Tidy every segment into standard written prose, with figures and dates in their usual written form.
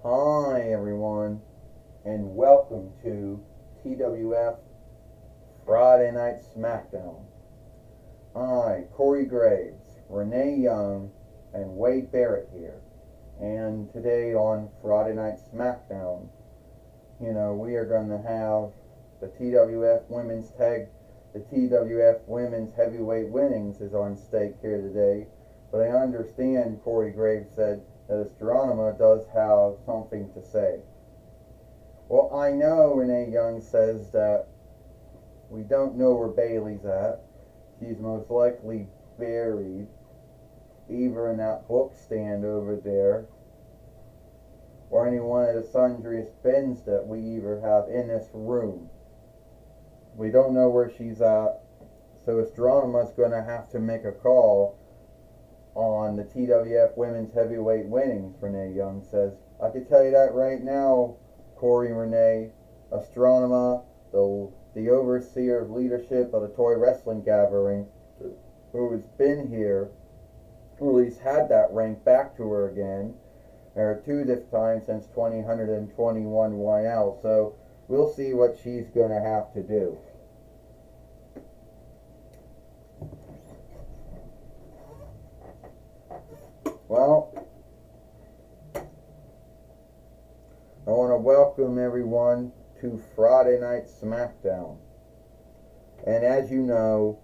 Hi everyone, and welcome to TWF Friday Night Smackdown. I, Corey Graves, Renee Young, and Wade Barrett here. And today on Friday Night Smackdown, we are going to have the TWF Women's Heavyweight Winnings is on stake here today. But I understand, Corey Graves said, that Astronema does have something to say. Well, I know Renee Young says that we don't know where Bailey's at. She's most likely buried either in that book stand over there or any one of the sundry bins that we either have in this room. We don't know where she's at, so Astronema's going to have to make a call on the TWF Women's Heavyweight Winnings, Renee Young says. I can tell you that right now, Corey and Renee. Astronema, the overseer of leadership of the Toy Wrestling Gathering, who has been here, or at least had that rank back to her again, or two this time since 2021 YL, so we'll see what she's going to have to do. Well, I want to welcome everyone to Friday Night Smackdown. And as you know,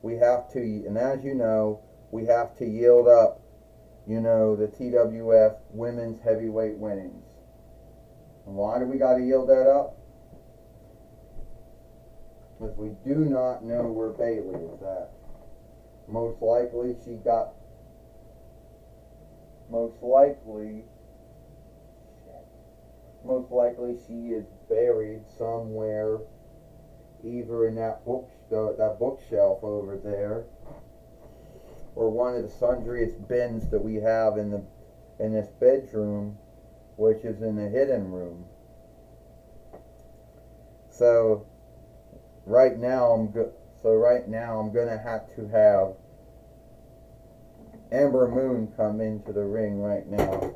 we have to yield up, the TWF Women's Heavyweight Winnings. And why do we got to yield that up? Because we do not know where Bailey is at. Most likely she is buried somewhere, either in that bookshelf over there, or one of the sundriest bins that we have in this bedroom, which is in the hidden room. So right now I'm gonna have to have Ember Moon come into the ring right now.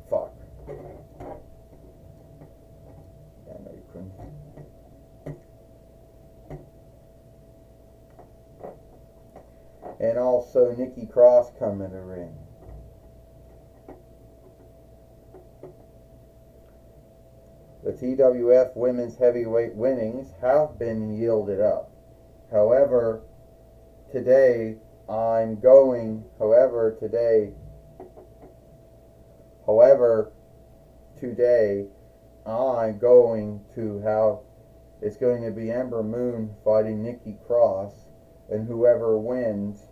Fuck. I know you couldn't. And also Nikki Cross come in the ring. The TWF Women's Heavyweight Winnings have been yielded up. However, today I'm going to have, it's going to be Ember Moon fighting Nikki Cross, and whoever wins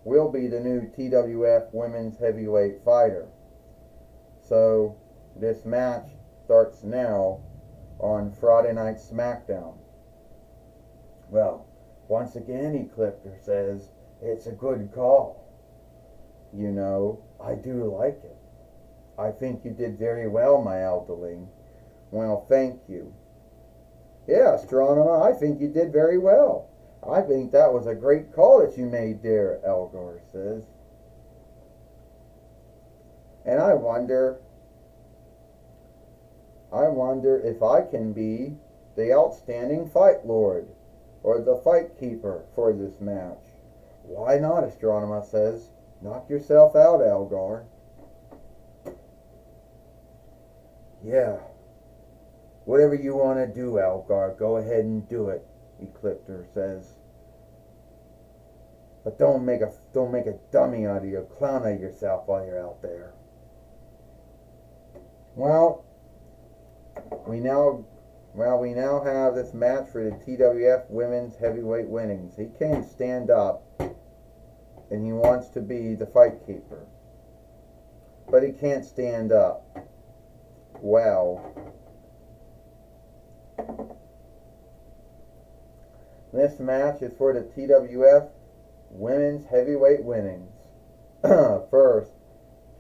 will be the new TWF Women's Heavyweight fighter. So this match starts now on Friday Night Smackdown. Well, once again, Ecliptor says, it's a good call. I do like it. I think you did very well, my elderling. Well, thank you. Yeah, Astronema, I think you did very well. I think that was a great call that you made there, Elgar says. And I wonder if I can be the outstanding fight lord, or the fight keeper for this match. Why not, Astronema says. Knock yourself out, Elgar. Yeah. Whatever you want to do, Elgar, go ahead and do it, Ecliptor says. But don't make a dummy out of you, a clown out of yourself while you're out there. Well, we now have this match for the TWF Women's Heavyweight Winnings. He can't stand up, and he wants to be the fight keeper, but he can't stand up. Well, this match is for the TWF Women's Heavyweight Winnings. First,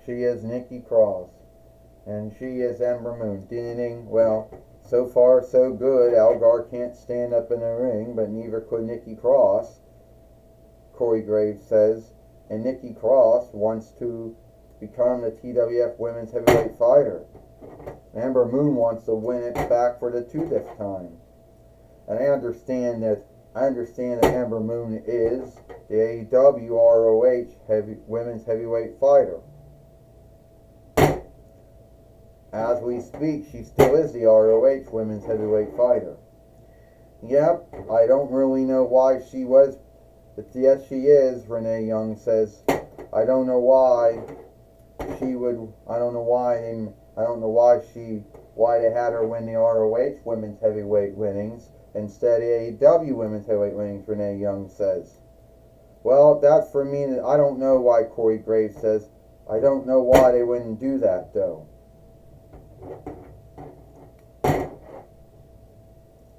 she is Nikki Cross, and she is Ember Moon. Ding. Well, so far so good. Elgar can't stand up in the ring, but neither could Nikki Cross, Corey Graves says. And Nikki Cross wants to become the TWF Women's Heavyweight fighter. Amber Moon wants to win it back for the 20th time. And I understand that Amber Moon is the AEW ROH women's heavyweight fighter. As we speak, she still is the ROH women's heavyweight fighter. Yep, I don't really know why she was, but yes, she is, Renee Young says. I don't know why she would, I don't know why they had her win the ROH women's heavyweight winnings instead of AEW women's heavyweight winnings, Renee Young says. Well, that's for me. I don't know why, Corey Graves says. I don't know why they wouldn't do that, though.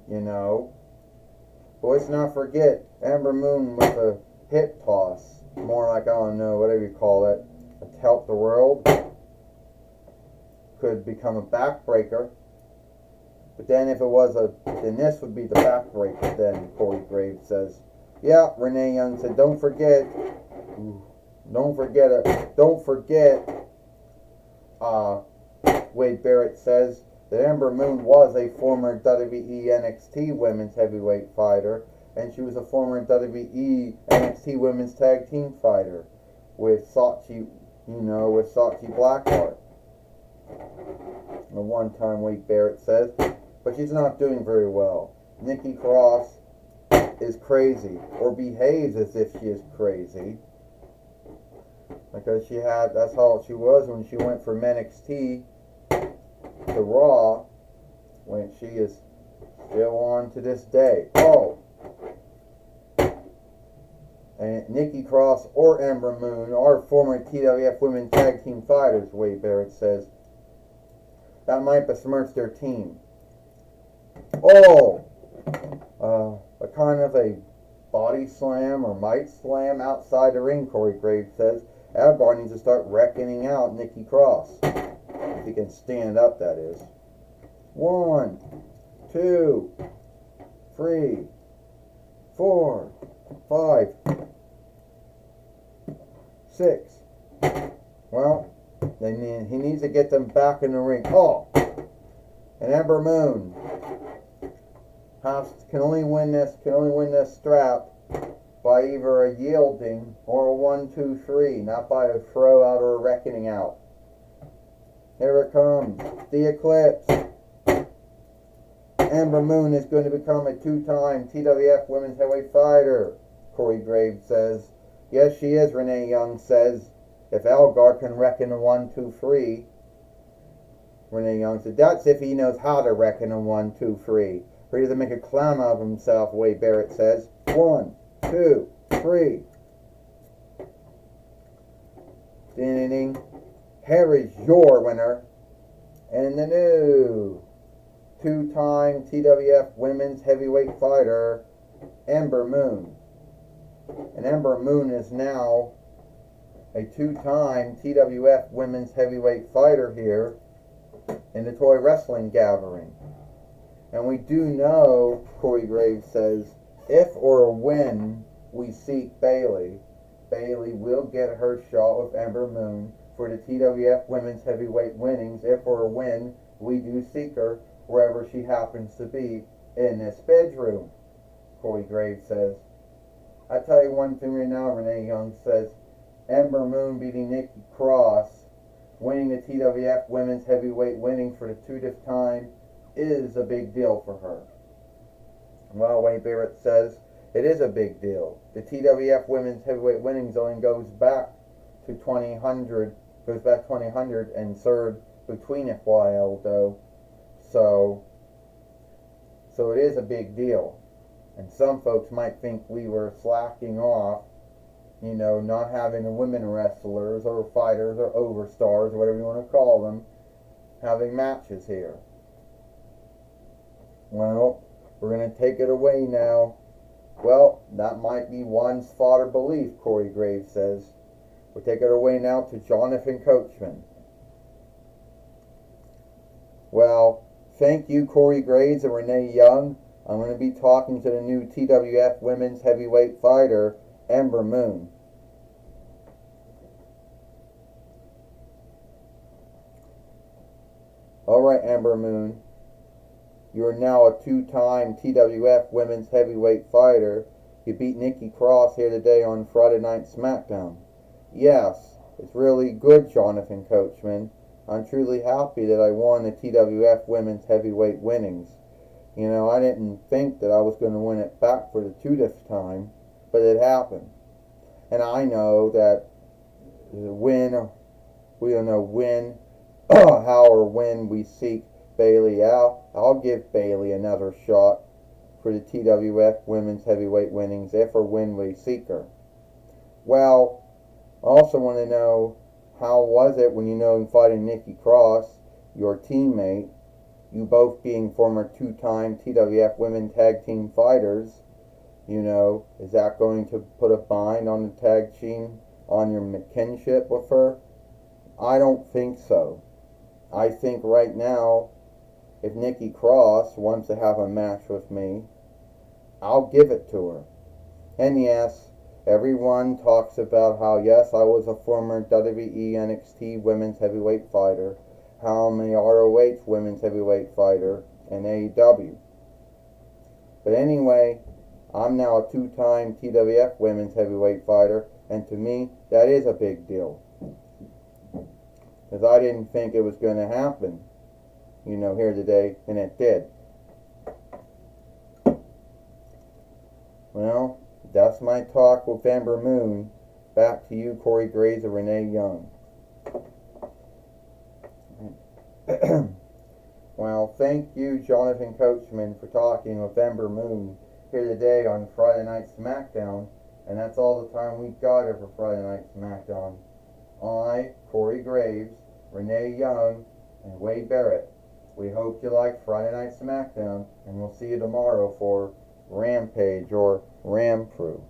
You know. But let's not forget, Amber Moon with a hip toss. More like, I don't know, whatever you call it. A Help the World. Could become a backbreaker. But then if it was then this would be the backbreaker then, Corey Graves says. Yeah, Renee Young said, don't forget, Wade Barrett says that Amber Moon was a former WWE NXT women's heavyweight fighter, and she was a former WWE NXT women's tag team fighter with Sachi Blackheart. The one time Wade Barrett says, but she's not doing very well. Nikki Cross is crazy, or behaves as if she is crazy, because that's how she was when she went from NXT to Raw, when she is still on to this day. Oh, and Nikki Cross or Amber Moon are former TWF women tag team fighters, Wade Barrett says. That might besmirch their team. Oh, a kind of a body slam or might slam outside the ring, Corey Graves says. Abbar needs to start reckoning out Nikki Cross. If he can stand up, that is. 1, 2, 3, 4, 5, 6. Well, he needs to get them back in the ring. Oh! And Amber Moon can only win this strap by either a yielding or a 1, 2, 3, not by a throw out or a reckoning out. Here it comes, the Eclipse. Amber Moon is going to become a 2-time TWF women's heavyweight fighter, Corey Graves says. Yes, she is, Renee Young says. If Algar can reckon a 1, 2, 3. Renee Young said, that's if he knows how to reckon a 1, 2, 3. Or he doesn't make a clown out of himself, Wade Barrett says. 1, 2, 3. Ding-ding-ding. Here is your winner, and the new 2-time TWF women's heavyweight fighter, Amber Moon. And Amber Moon is now a 2-time TWF women's heavyweight fighter here in the Toy Wrestling Gathering. And we do know, Corey Graves says, if or when we seek Bayley, Bayley will get her shot with Amber Moon for the TWF women's heavyweight winnings, if or when we do seek her wherever she happens to be in this bedroom, Corey Graves says. I tell you one thing right now, Renee Young says, Amber Moon beating Nikki Cross, winning the TWF women's heavyweight winnings for the 20th time, is a big deal for her. Well, Wade Barrett says it is a big deal. The TWF women's heavyweight winnings only goes back to 2000, and served between a while though. So it is a big deal. And some folks might think we were slacking off, not having the women wrestlers or fighters or overstars or whatever you want to call them, having matches here. Well, we're going to take it away now. Well, that might be one's fodder belief, Corey Graves says. We'll take it away now to Jonathan Coachman. Well, thank you, Corey Graves and Renee Young. I'm going to be talking to the new TWF women's heavyweight fighter, Amber Moon. Alright, Ember Moon. You are now a two-time TWF Women's Heavyweight Fighter. You beat Nikki Cross here today on Friday Night Smackdown. Yes, it's really good, Jonathan Coachman. I'm truly happy that I won the TWF Women's Heavyweight winnings. You know, I didn't think that I was going to win it back for the 2nd time, but it happened. And I know that we don't know when, how or when we seek Bailey out, I'll give Bailey another shot for the TWF Women's Heavyweight winnings if or when we seek her. Well, I also want to know, how was it when you know fighting Nikki Cross, your teammate, you both being former 2-time TWF Women Tag Team Fighters? You know, is that going to put a bind on the tag team, on your kinship with her? I don't think so. I think right now, if Nikki Cross wants to have a match with me, I'll give it to her. And yes, everyone talks about how, yes, I was a former WWE NXT Women's Heavyweight Fighter, how I'm a ROH Women's Heavyweight Fighter in AEW. But anyway, I'm now a 2-time TWF Women's Heavyweight Fighter, and to me, that is a big deal. Because I didn't think it was going to happen, you know, here today, and it did. Well, that's my talk with Ember Moon. Back to you, Corey Graves and Renee Young. Well, thank you, Jonathan Coachman, for talking with Ember Moon here today on Friday Night Smackdown. And that's all the time we've got here for Friday Night Smackdown. I, Corey Graves, Renee Young, and Wade Barrett. We hope you like Friday Night Smackdown, and we'll see you tomorrow for Rampage or Ram Crew.